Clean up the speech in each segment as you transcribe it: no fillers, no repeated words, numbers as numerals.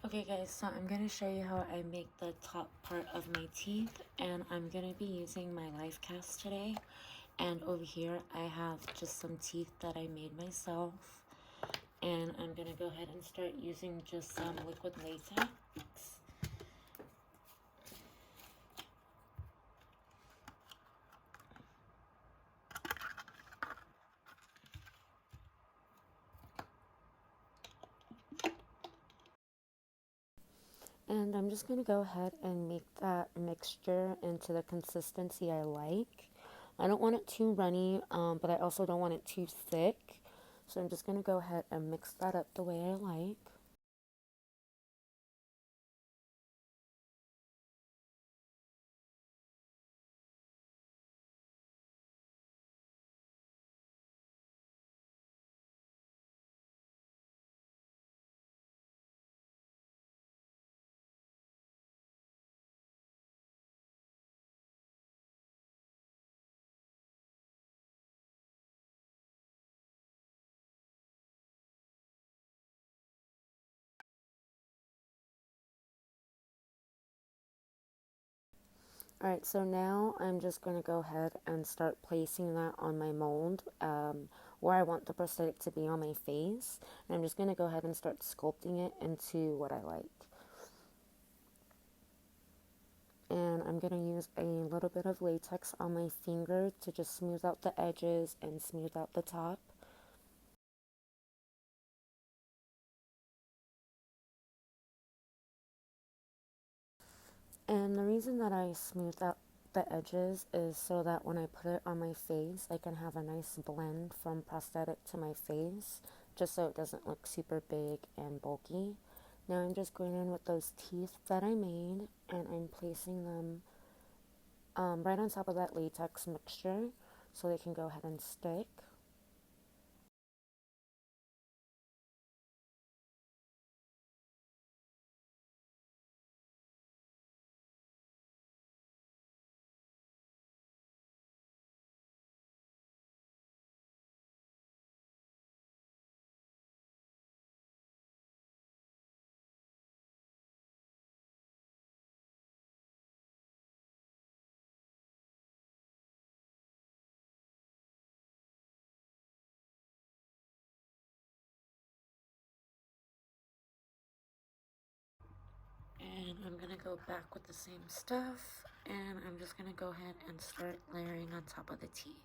Okay guys, so I'm going to show you how I make the top part of my teeth, and I'm going to be using my life cast today. And over here I have just some teeth that I made myself, and I'm going to go ahead and start using just some liquid latex. And I'm just going to go ahead and make that mixture into the consistency I like. I don't want it too runny, but I also don't want it too thick. So I'm just going to go ahead and mix that up the way I like. Alright, so now I'm just going to go ahead and start placing that on my mold where I want the prosthetic to be on my face. And I'm just going to go ahead and start sculpting it into what I like. And I'm going to use a little bit of latex on my finger to just smooth out the edges and smooth out the top. And the reason that I smooth out the edges is so that when I put it on my face, I can have a nice blend from prosthetic to my face, just so it doesn't look super big and bulky. Now I'm just going in with those teeth that I made, and I'm placing them right on top of that latex mixture so they can go ahead and stick. And I'm going to go back with the same stuff, and I'm just going to go ahead and start layering on top of the teeth.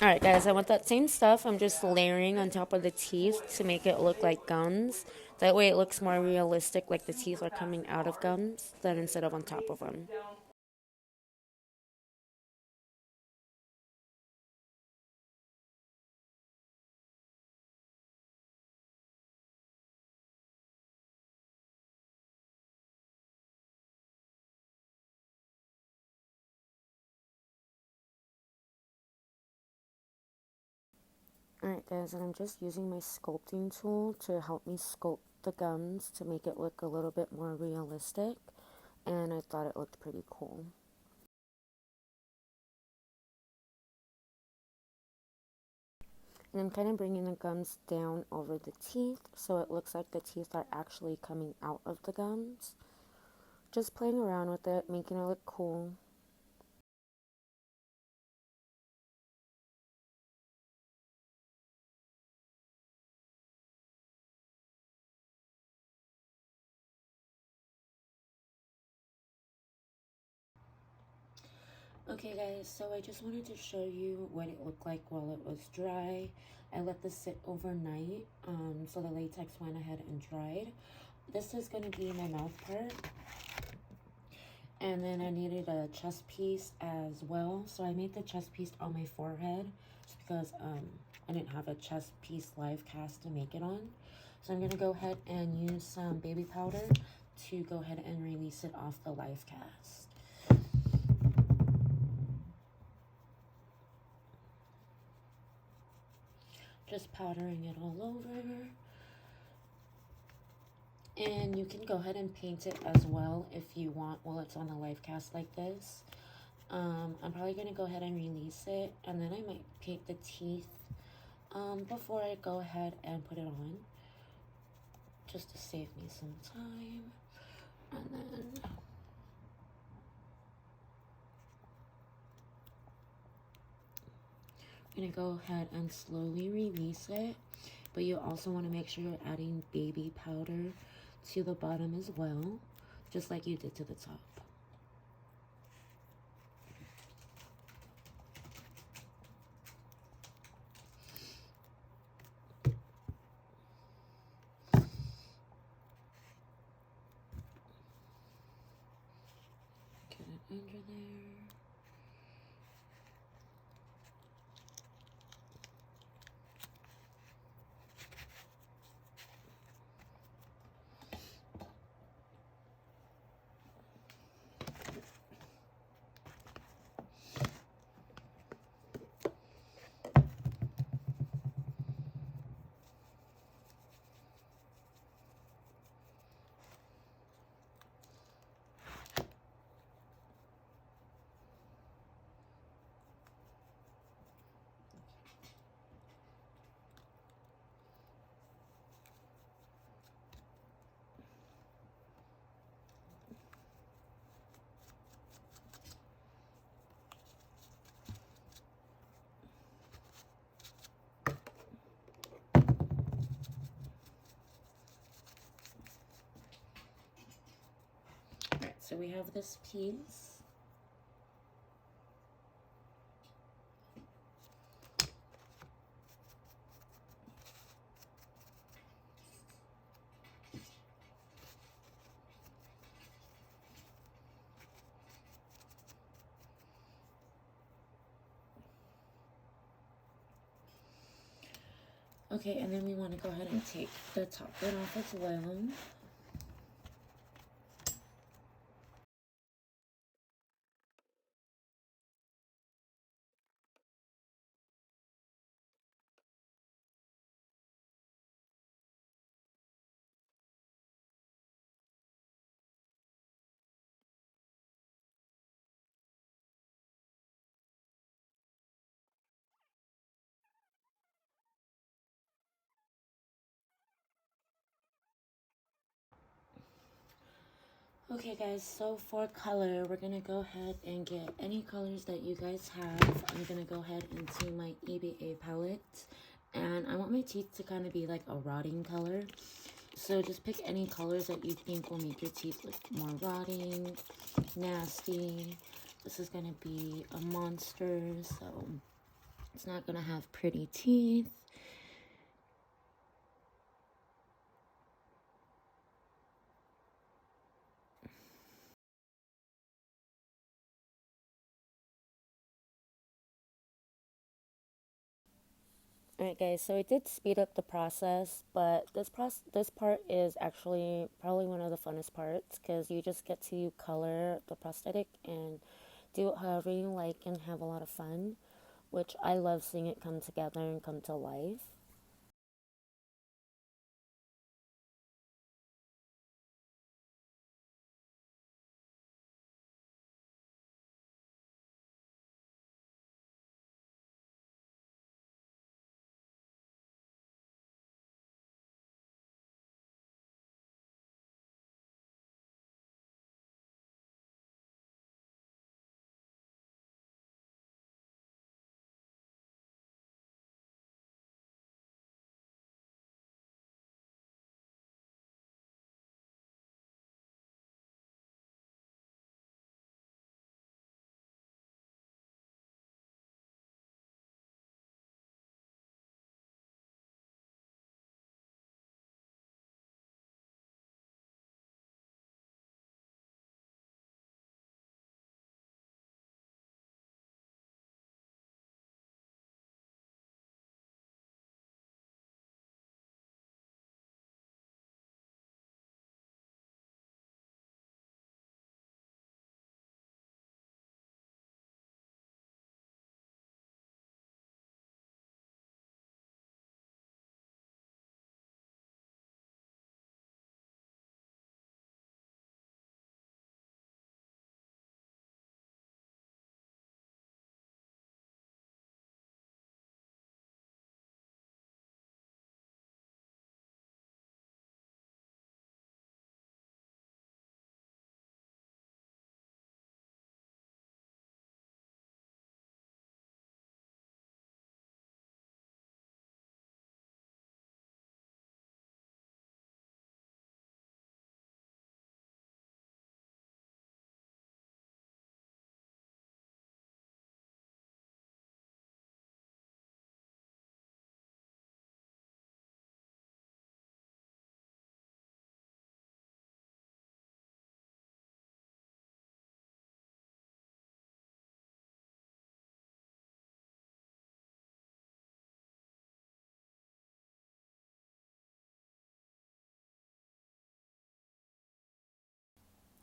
Alright guys, I want that same stuff. I'm just layering on top of the teeth to make it look like gums. That way it looks more realistic, like the teeth are coming out of gums, than instead of on top of them. Alright guys, and I'm just using my sculpting tool to help me sculpt the gums to make it look a little bit more realistic, and I thought it looked pretty cool. And I'm kind of bringing the gums down over the teeth so it looks like the teeth are actually coming out of the gums. Just playing around with it, making it look cool. Okay guys, so I just wanted to show you what it looked like while it was dry. I let this sit overnight, so the latex went ahead and dried. This is going to be my mouth part. And then I needed a chest piece as well. So I made the chest piece on my forehead just because I didn't have a chest piece live cast to make it on. So I'm going to go ahead and use some baby powder to go ahead and release it off the live cast. Just powdering it all over. And you can go ahead and paint it as well if you want while it's on a live cast like this. I'm probably going to go ahead and release it, and then I might paint the teeth before I go ahead and put it on. just to save me some time. And then I'm gonna go ahead and slowly release it, but you also want to make sure you're adding baby powder to the bottom as well, just like you did to the top. Get it under there. Alright, so we have this piece. Okay, and then we want to go ahead and take the top bit off as well. Okay guys, so for color, we're gonna go ahead and get any colors that you guys have. I'm gonna go ahead into my EBA palette, and I want my teeth to kind of be like a rotting color. So just pick any colors that you think will make your teeth look more rotting, nasty. This is gonna be a monster, so it's not gonna have pretty teeth. Alright guys, so I did speed up the process, but this part is actually probably one of the funnest parts, because you just get to color the prosthetic and do it however you like and have a lot of fun, which I love seeing it come together and come to life.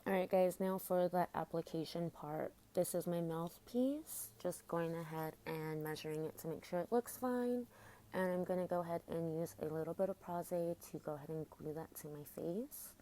Alright guys, now for the application part. This is my mouthpiece. Just going ahead and measuring it to make sure it looks fine. And I'm going to go ahead and use a little bit of Prose to go ahead and glue that to my face.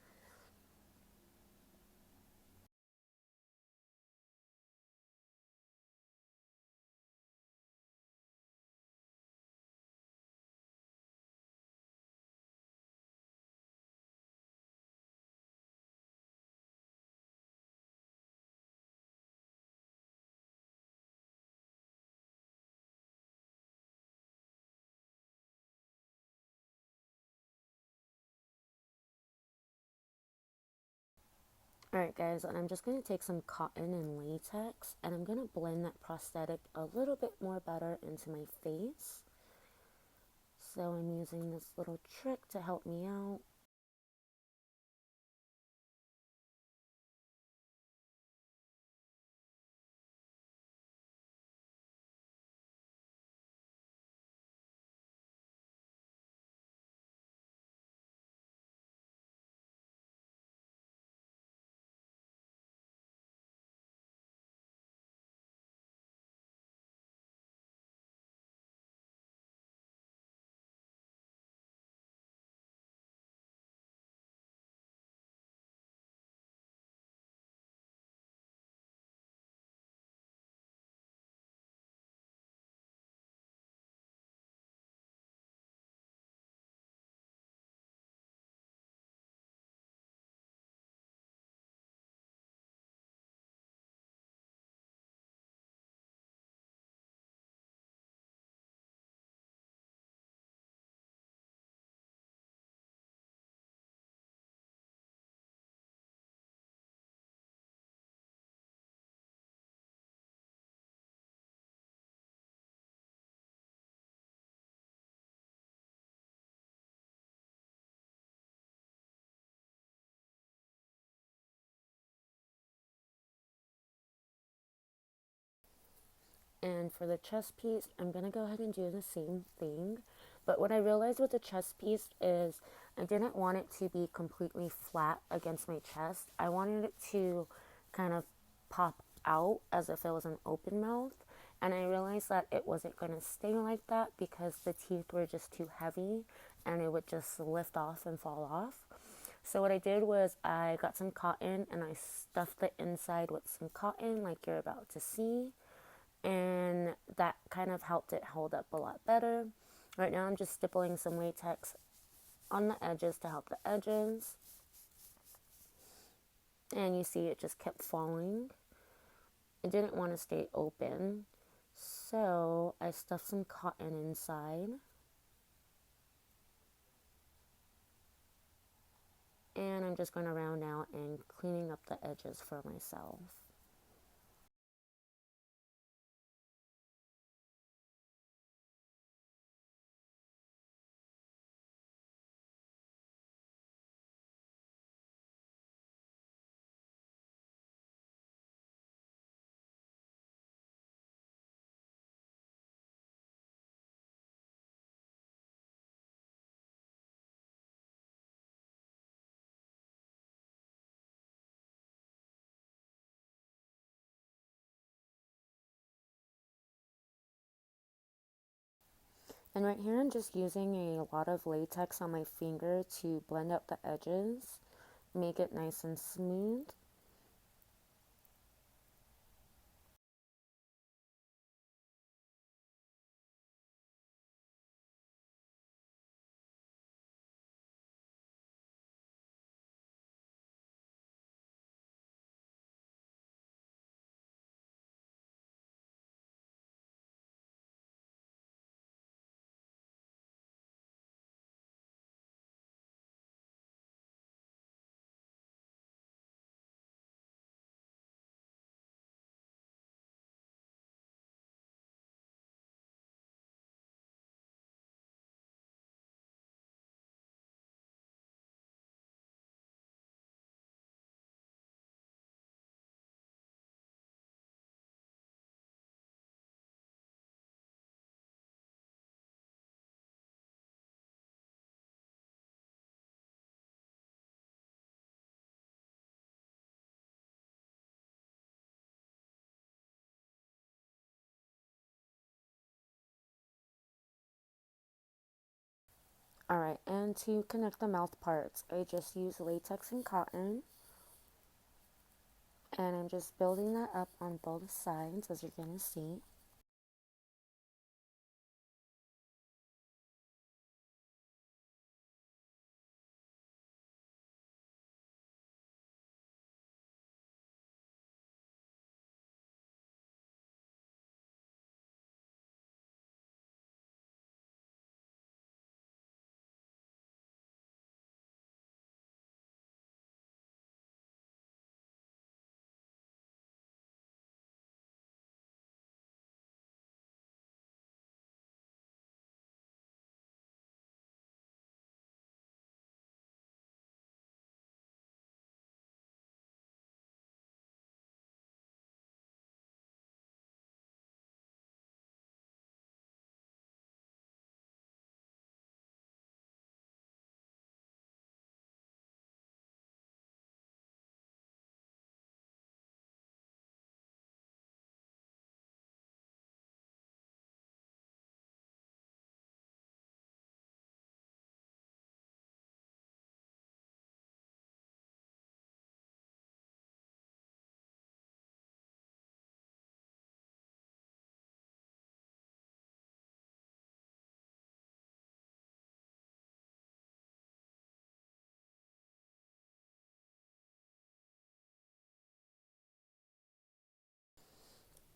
Alright guys, and I'm just going to take some cotton and latex and I'm going to blend that prosthetic a little bit more better into my face. So I'm using this little trick to help me out. And for the chest piece, I'm going to go ahead and do the same thing. But what I realized with the chest piece is I didn't want it to be completely flat against my chest. I wanted it to kind of pop out as if it was an open mouth. And I realized that it wasn't going to stay like that because the teeth were just too heavy and it would just lift off and fall off. So what I did was I got some cotton and I stuffed the inside with some cotton like you're about to see, and that kind of helped it hold up a lot better. Right now I'm just stippling some latex on the edges to help the edges, and you see it just kept falling. It didn't want to stay open, so I stuffed some cotton inside, and I'm just going to round out and cleaning up the edges for myself. And right here I'm just using a lot of latex on my finger to blend out the edges, make it nice and smooth. Alright, and to connect the mouth parts, I just use latex and cotton, and I'm just building that up on both sides, as you're going to see.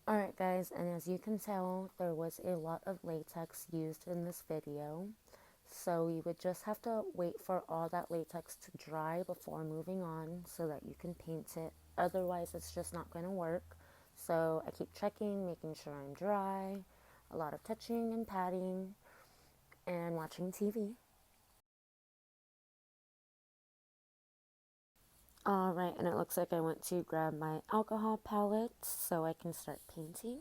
Alright guys, and as you can tell, there was a lot of latex used in this video. So you would just have to wait for all that latex to dry before moving on so that you can paint it. Otherwise, it's just not going to work. So I keep checking, making sure I'm dry, a lot of touching and patting, and watching TV. Alright, and it looks like I went to grab my alcohol palettes so I can start painting.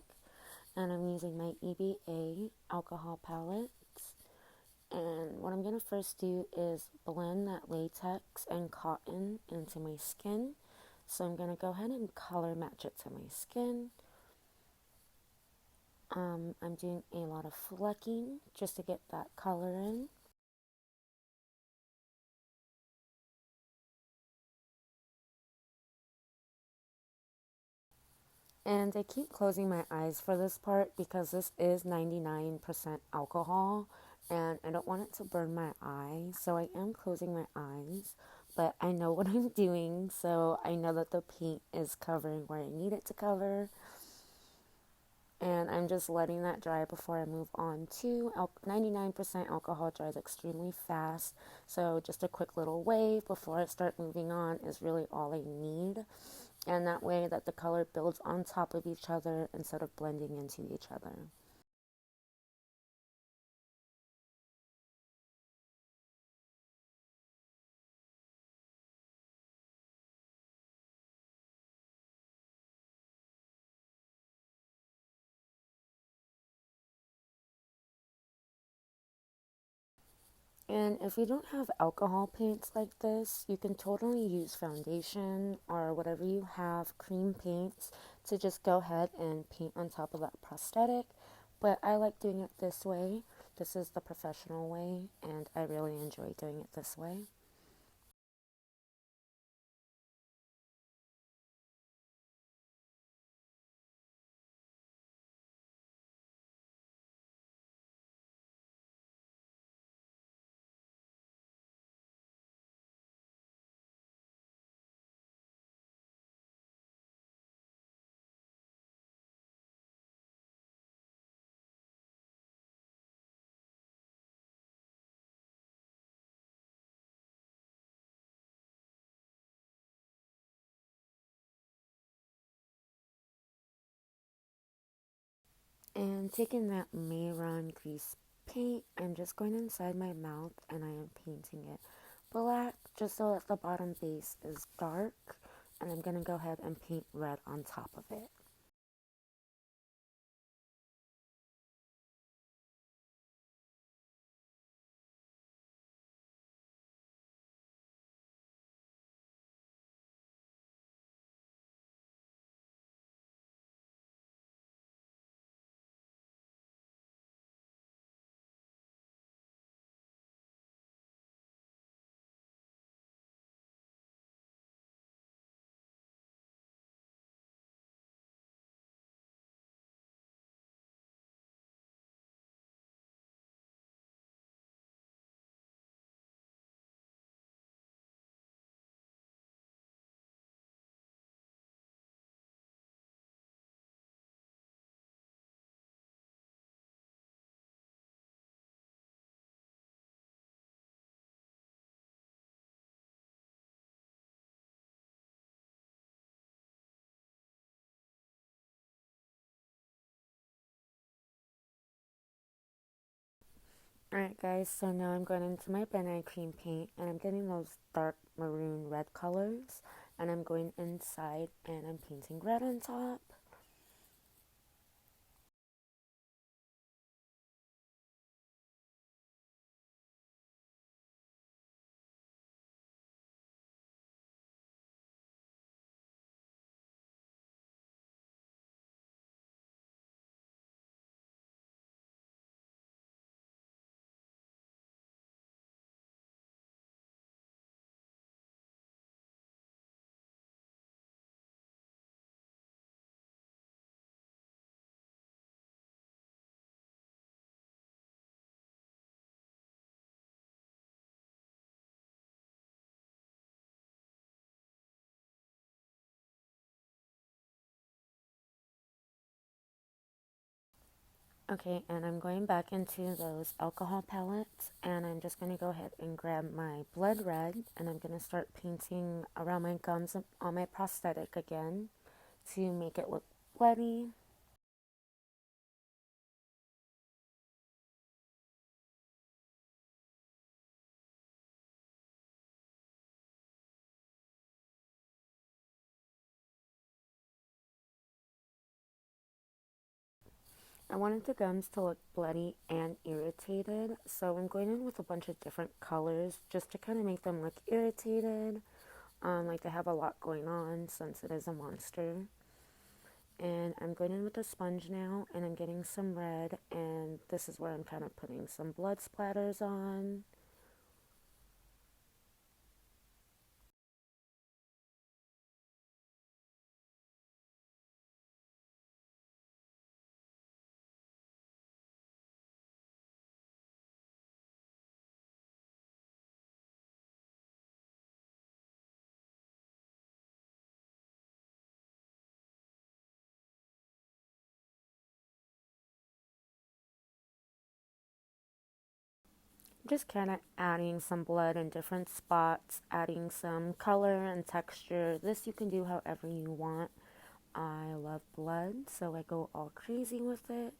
And I'm using my EBA alcohol palette. And what I'm going to first do is blend that latex and cotton into my skin. So I'm going to go ahead and color match it to my skin. I'm doing a lot of flecking just to get that color in. And I keep closing my eyes for this part because this is 99% alcohol and I don't want it to burn my eyes. So I am closing my eyes, but I know what I'm doing. So I know that the paint is covering where I need it to cover. And I'm just letting that dry before I move on to 99% alcohol dries extremely fast. So just a quick little wave before I start moving on is really all I need. And that way that the color builds on top of each other instead of blending into each other. And if you don't have alcohol paints like this, you can totally use foundation or whatever you have, cream paints, to just go ahead and paint on top of that prosthetic. But I like doing it this way. This is the professional way, and I really enjoy doing it this way. And taking that Mayron grease paint, I'm just going inside my mouth and I am painting it black just so that the bottom base is dark. And I'm going to go ahead and paint red on top of it. Alright guys, so now I'm going into my Ben Eye cream paint and I'm getting those dark maroon red colors and I'm going inside and I'm painting red on top. Okay, and I'm going back into those alcohol palettes and I'm just going to go ahead and grab my blood red and I'm going to start painting around my gums on my prosthetic again to make it look bloody. I wanted the gums to look bloody and irritated, so I'm going in with a bunch of different colors just to kind of make them look irritated, like they have a lot going on since it is a monster. And I'm going in with a sponge now, and I'm getting some red, and this is where I'm kind of putting some blood splatters on. Just kind of adding some blood in different spots, adding some color and texture. This you can do however you want. I love blood, so I go all crazy with it.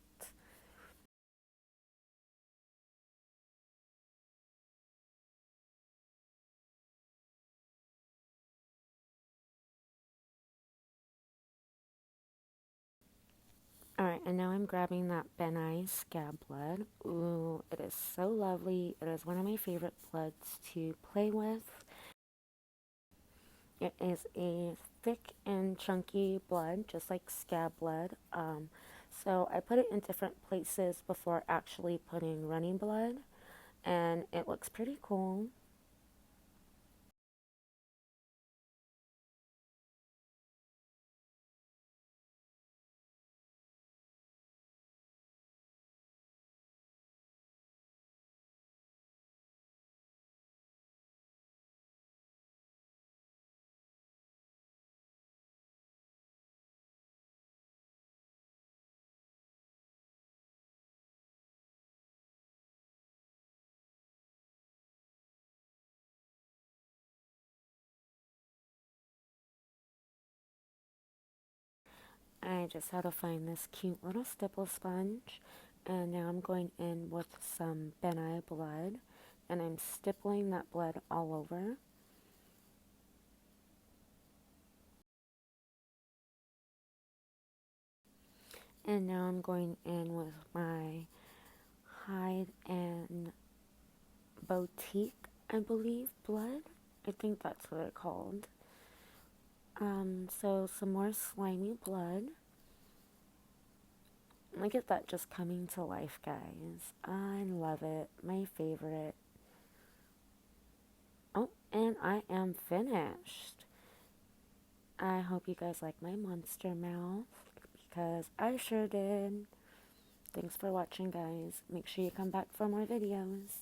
Alright, and now I'm grabbing that Ben Eye scab blood. Ooh, it is so lovely. It is one of my favorite bloods to play with. It is a thick and chunky blood, just like scab blood. So I put it in different places before actually putting running blood, and it looks pretty cool. I just had to find this cute little stipple sponge, and now I'm going in with some Ben Eye blood, and I'm stippling that blood all over. And now I'm going in with my Hide and Boutique, I believe, blood. I think that's what they're called. So some more slimy blood. Look at that just coming to life, guys. I love it. My favorite. Oh, and I am finished. I hope you guys like my monster mouth because I sure did. Thanks for watching, guys. Make sure you come back for more videos.